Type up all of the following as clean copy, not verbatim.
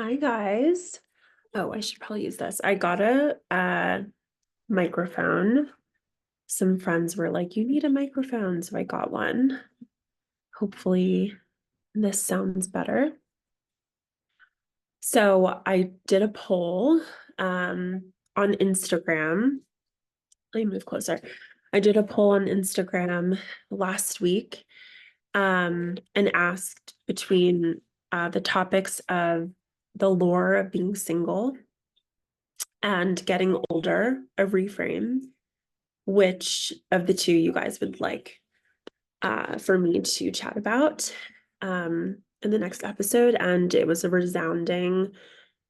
Hi guys. Oh, I should probably use this. I got a microphone. Some friends were like, "You need a microphone," so I got one. Hopefully this sounds better. So I did a poll on Instagram. Let me move closer. I did a poll on Instagram last week and asked between the topics of the lore of being single and getting older, a reframe, which of the two you guys would like for me to chat about in the next episode. And it was a resounding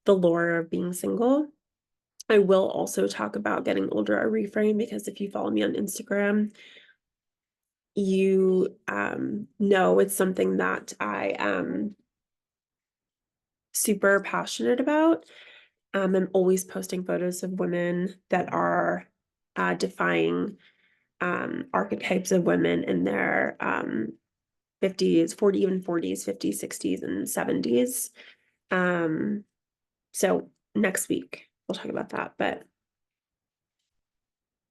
the lore of being single. I will also talk about getting older, a reframe, because if you follow me on Instagram, you know it's something that I am super passionate about. I'm always posting photos of women that are defying archetypes of women in their 50s, 40, even 40s, 50s, 60s, and 70s. So next week we'll talk about that. But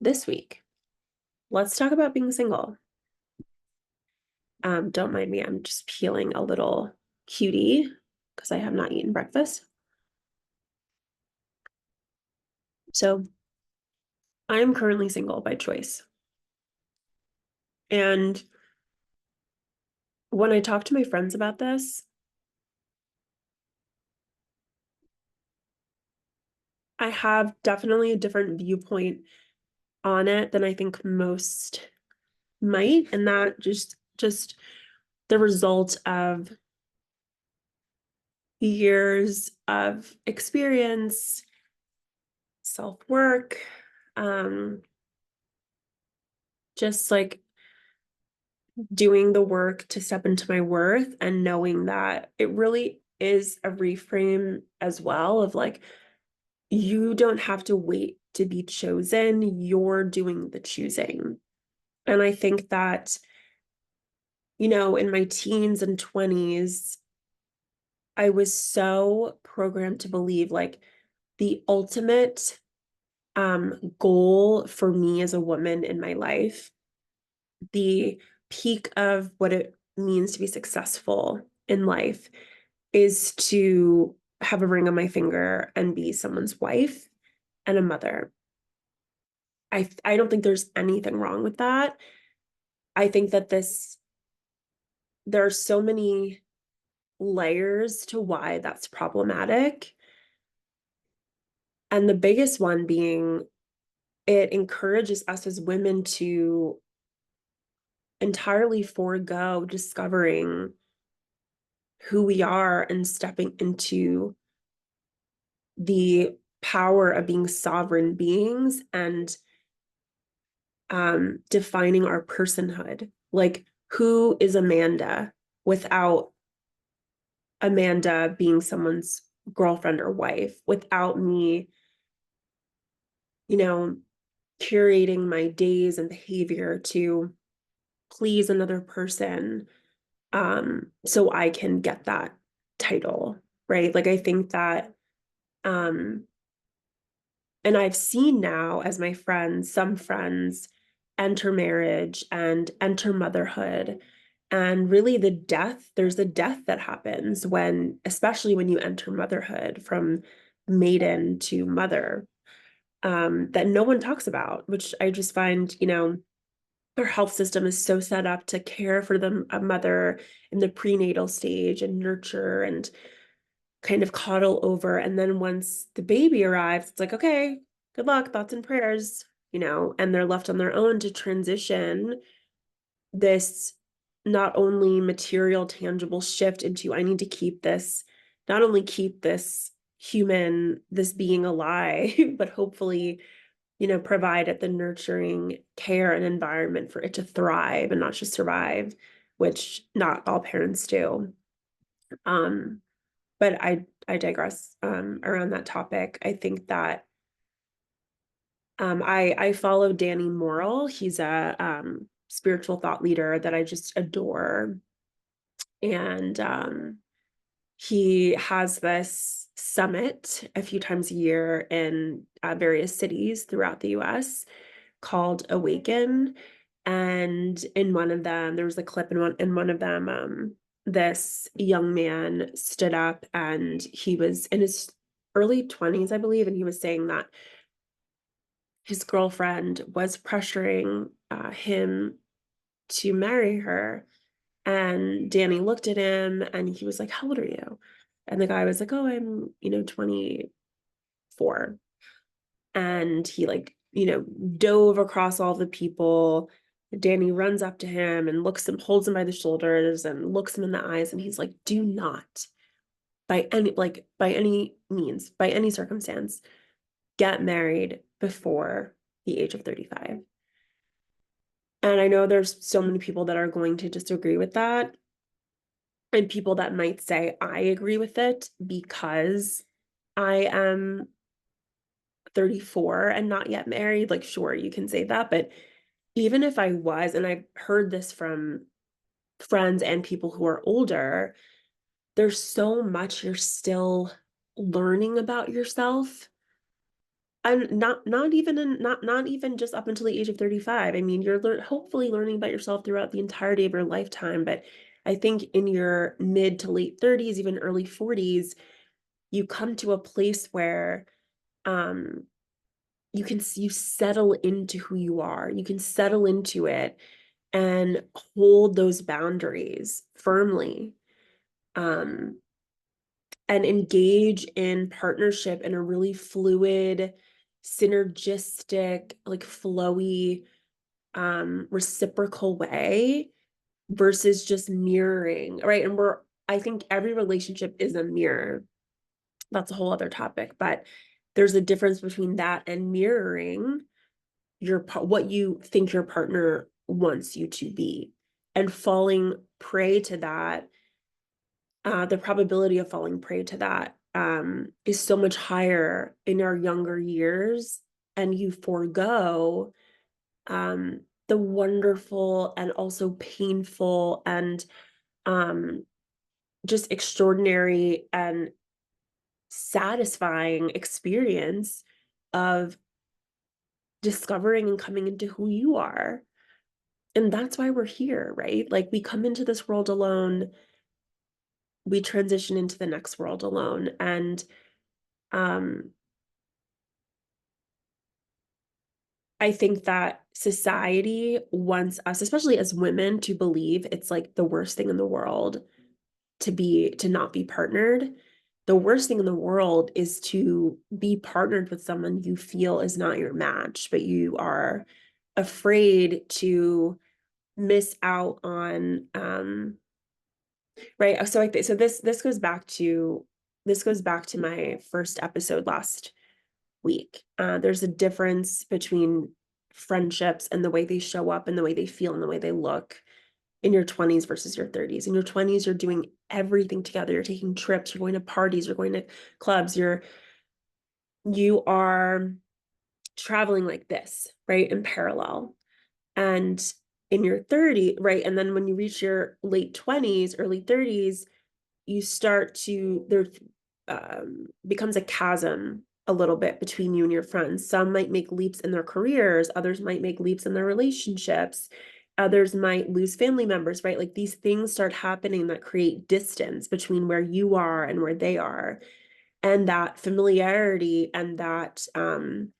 this week, let's talk about being single. Don't mind me, I'm just peeling a little cutie because I have not eaten breakfast. So I am currently single by choice. And when I talk to my friends about this, I have definitely a different viewpoint on it than I think most might, and that just the result of years of experience, self-work, just like doing the work to step into my worth and knowing that it really is a reframe as well of like, you don't have to wait to be chosen, you're doing the choosing. And I think that, in my teens and 20s, I was so programmed to believe like the ultimate goal for me as a woman in my life, the peak of what it means to be successful in life is to have a ring on my finger and be someone's wife and a mother. I don't think there's anything wrong with that. I think that there are so many layers to why that's problematic. And the biggest one being it encourages us as women to entirely forego discovering who we are and stepping into the power of being sovereign beings and defining our personhood. Like, who is Amanda without Amanda being someone's girlfriend or wife, without me, you know, curating my days and behavior to please another person so I can get that title, right? Like I think that um and I've seen now as my friends, some friends enter marriage and enter motherhood. And really there's a death that happens when, especially when you enter motherhood from maiden to mother, that no one talks about, which I just find, our health system is so set up to care for a mother in the prenatal stage and nurture and kind of coddle over. And then once the baby arrives, it's like, okay, good luck, thoughts and prayers, and they're left on their own to transition this not only material, tangible shift into I need to keep this, not only keep this human, this being alive, but hopefully, provide it the nurturing care and environment for it to thrive and not just survive, which not all parents do. Um, but I digress around that topic. I think that I follow Danny Morrill. He's a spiritual thought leader that I just adore. And he has this summit a few times a year in various cities throughout the US called Awaken. And in one of them, there was a clip in one of them, this young man stood up and he was in his early 20s, I believe, and he was saying that his girlfriend was pressuring him to marry her. And Danny looked at him and he was like, "How old are you?" And the guy was like, "Oh, I'm, 24." And he like, dove across all the people. Danny runs up to him and holds him by the shoulders and looks him in the eyes. And he's like, "Do not, by any means, by any circumstance, get married before the age of 35. And I know there's so many people that are going to disagree with that, and people that might say, I agree with it because I am 34 and not yet married. Like, sure, you can say that. But even if I was, and I've heard this from friends and people who are older, there's so much you're still learning about yourself. And not even just up until the age of 35. I mean, you're hopefully learning about yourself throughout the entirety of your lifetime, but I think in your mid to late 30s, even early 40s, you come to a place where um you settle into who you are. You can settle into it and hold those boundaries firmly. Um and engage in partnership in a really fluid, synergistic, like flowy, reciprocal way versus just mirroring, right? And I think every relationship is a mirror. That's a whole other topic, but there's a difference between that and mirroring what you think your partner wants you to be, and falling prey to that. The probability of falling prey to that is so much higher in our younger years, and you forego the wonderful and also painful and um, just extraordinary and satisfying experience of discovering and coming into who you are. And that's why we're here, right? Like, we come into this world alone, we transition into the next world alone. And um, I think that society wants us, especially as women, to believe it's like the worst thing in the world to not be partnered. The worst thing in the world is to be partnered with someone you feel is not your match, but you are afraid to miss out on right. So this goes back to my first episode last week. There's a difference between friendships and the way they show up and the way they feel and the way they look in your 20s versus your 30s. In your 20s, you're doing everything together. You're taking trips, you're going to parties, you're going to clubs, you are traveling like this, right? In parallel. And in your 30s, right? And then when you reach your late 20s, early 30s, you start to there becomes a chasm a little bit between you and your friends. Some might make leaps in their careers, others might make leaps in their relationships, others might lose family members, right? Like, these things start happening that create distance between where you are and where they are. And that familiarity and that um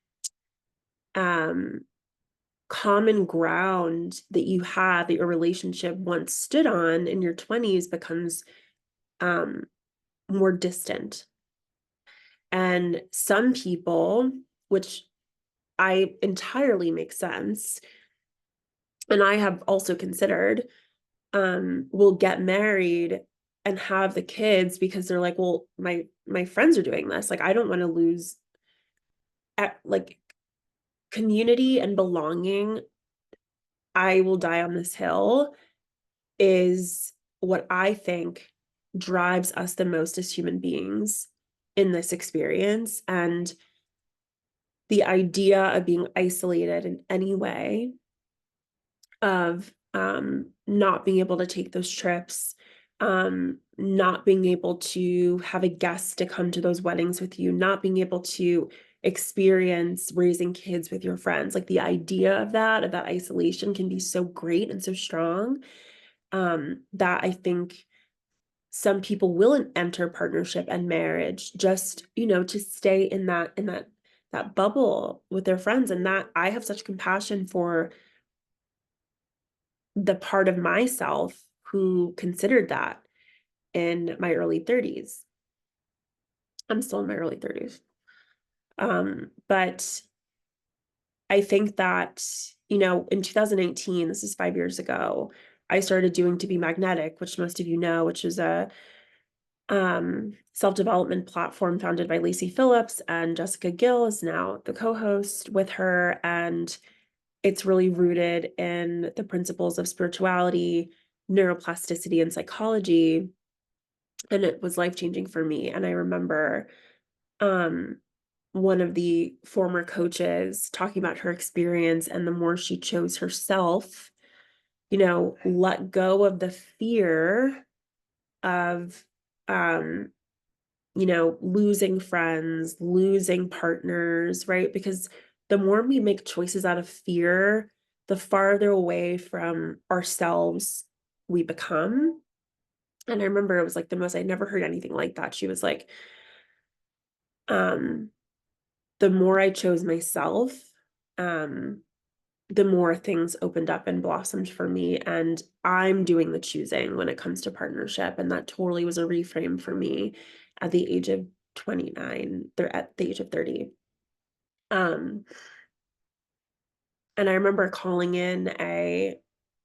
common ground that you have, that your relationship once stood on in your 20s, becomes um more distant. And some people, which I entirely make sense, and I have also considered, will get married and have the kids because they're like, well, my friends are doing this. Like, I don't want to lose like community and belonging. I will die on this hill is what I think drives us the most as human beings in this experience. And the idea of being isolated in any way, of not being able to take those trips, not being able to have a guest to come to those weddings with you, not being able to experience raising kids with your friends. Like the idea of that isolation can be so great and so strong, that I think some people will enter partnership and marriage just, to stay in that bubble with their friends. And that I have such compassion for the part of myself who considered that in my early 30s. I'm still in my early 30s. But I think that, in 2018, this is 5 years ago, I started doing To Be Magnetic, which most of you know, which is a self-development platform founded by Lacey Phillips, and Jessica Gill is now the co-host with her. And it's really rooted in the principles of spirituality, neuroplasticity, and psychology. And it was life-changing for me. And I remember one of the former coaches talking about her experience, and the more she chose herself, let go of the fear of losing friends, losing partners, right? Because the more we make choices out of fear, the farther away from ourselves we become. And I remember it was like I'd never heard anything like that. She was like, the more I chose myself, the more things opened up and blossomed for me. And I'm doing the choosing when it comes to partnership. And that totally was a reframe for me at the age of 29, at the age of 30. And I remember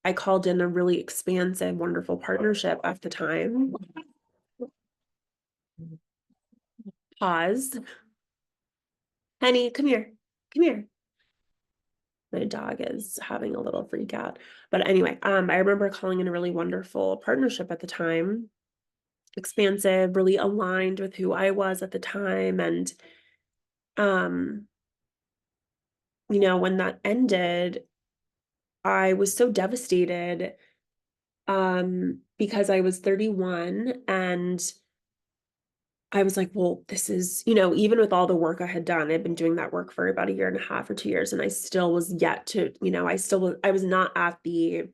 I called in a really expansive, wonderful partnership at the time. Pause. Honey, come here. Come here. My dog is having a little freak out. But anyway, I remember calling in a really wonderful partnership at the time, expansive, really aligned with who I was at the time. And, when that ended, I was so devastated, because I was 31, and I was like, well, this is, even with all the work I had done, I'd been doing that work for about a year and a half or 2 years, and I still was yet to, I was not at the,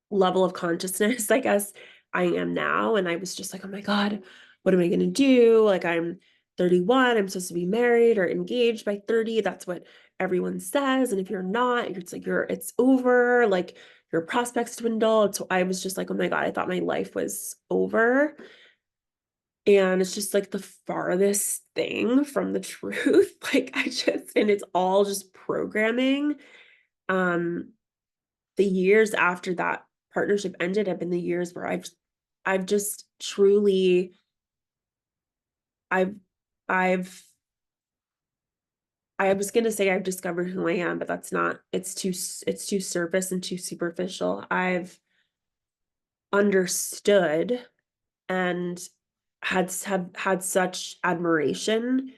level of consciousness, I guess, I am now. And I was just like, oh my God, what am I going to do? Like, I'm 31, I'm supposed to be married or engaged by 30. That's what everyone says. And if you're not, it's over, like your prospects dwindle. And so I was just like, oh my God, I thought my life was over. And it's just like the farthest thing from the truth. And it's all just programming. The years after that partnership ended have been the years where I've just truly, I've, I've, I was going to say I've discovered who I am, but that's not, it's too surface and too superficial. I've understood and have had such admiration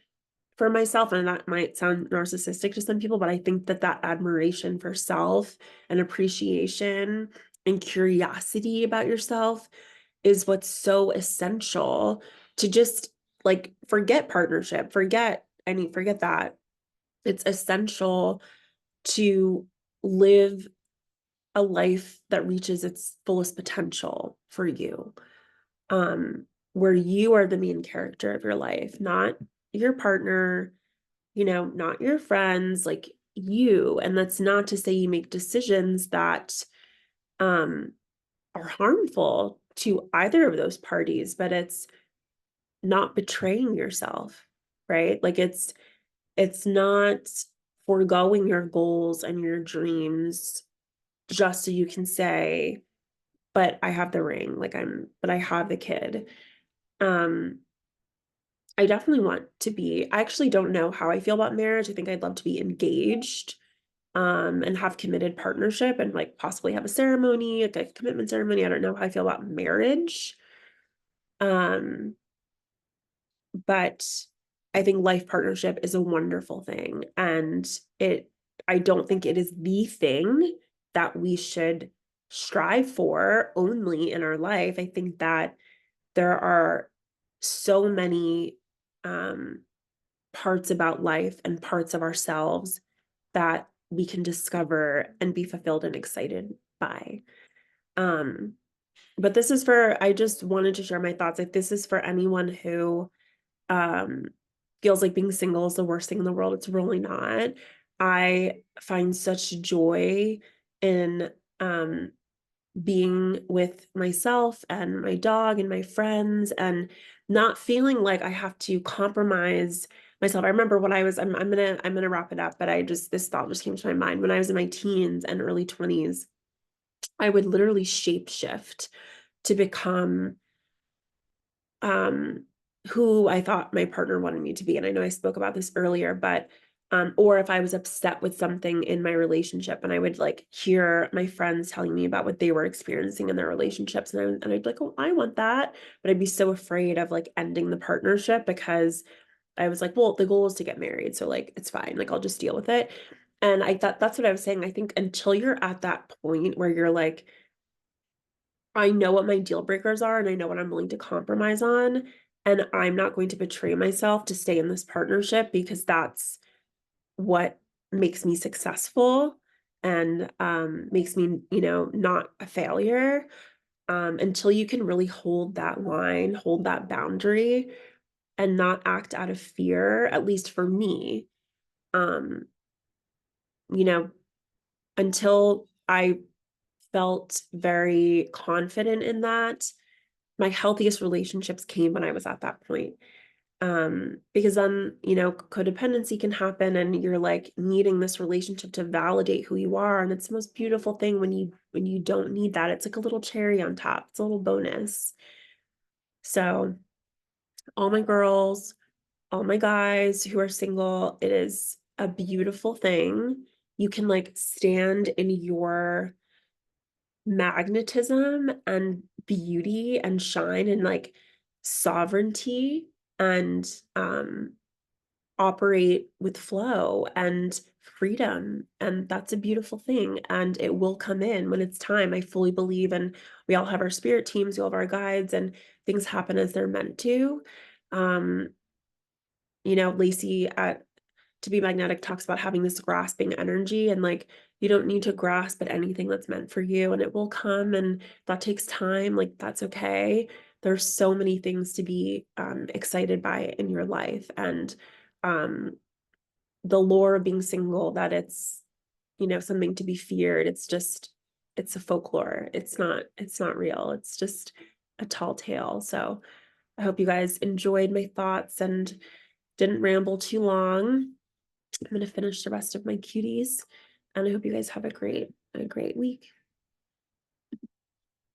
for myself. And that might sound narcissistic to some people, but I think that admiration for self and appreciation and curiosity about yourself is what's so essential to just like forget partnership, forget that. It's essential to live a life that reaches its fullest potential for you, where you are the main character of your life, not your partner, not your friends, like you. And that's not to say you make decisions that are harmful to either of those parties, but it's not betraying yourself, right? Like it's not foregoing your goals and your dreams just so you can say, but I have the ring, but I have the kid. I definitely want to be, I actually don't know how I feel about marriage. I think I'd love to be engaged, and have committed partnership and like possibly have a ceremony, like a commitment ceremony. I don't know how I feel about marriage. Um, but I think life partnership is a wonderful thing. And I don't think it is the thing that we should strive for only in our life. I think that there are so many parts about life and parts of ourselves that we can discover and be fulfilled and excited by. Um, but this is for, I just wanted to share my thoughts. Like, this is for anyone who um feels like being single is the worst thing in the world. It's really not. I find such joy in um being with myself and my dog and my friends, and not feeling like I have to compromise myself. I remember when I'm gonna wrap it up, but this thought just came to my mind. When I was in my teens and early 20s, I would literally shape shift to become um, who I thought my partner wanted me to be. And I know I spoke about this earlier, but or if I was upset with something in my relationship, and I would like hear my friends telling me about what they were experiencing in their relationships, and I'd be like, oh, I want that, but I'd be so afraid of like ending the partnership because I was like, well, the goal is to get married, so like it's fine, like I'll just deal with it. And I thought that's what I was saying. I think until you're at that point where you're like, I know what my deal breakers are and I know what I'm willing to compromise on, and I'm not going to betray myself to stay in this partnership because that's what makes me successful and makes me, not a failure. Until you can really hold that line, hold that boundary, and not act out of fear, at least for me, um, you know, until I felt very confident in that, my healthiest relationships came when I was at that point. Because then, codependency can happen and you're like needing this relationship to validate who you are. And it's the most beautiful thing when you don't need that. It's like a little cherry on top. It's a little bonus. So all my girls, all my guys who are single, it is a beautiful thing. You can like stand in your magnetism and beauty and shine and like sovereignty, and operate with flow and freedom, and that's a beautiful thing, and it will come in when it's time. I fully believe, and we all have our spirit teams, we all have our guides, and things happen as they're meant to. um Lacey at To Be Magnetic talks about having this grasping energy, and like you don't need to grasp at anything that's meant for you, and it will come, and that takes time. Like that's okay. There's so many things to be excited by in your life, and um the lore of being single, that it's something to be feared. It's a folklore. It's not real. It's just a tall tale. So I hope you guys enjoyed my thoughts and didn't ramble too long. I'm going to finish the rest of my cuties, and I hope you guys have a great week.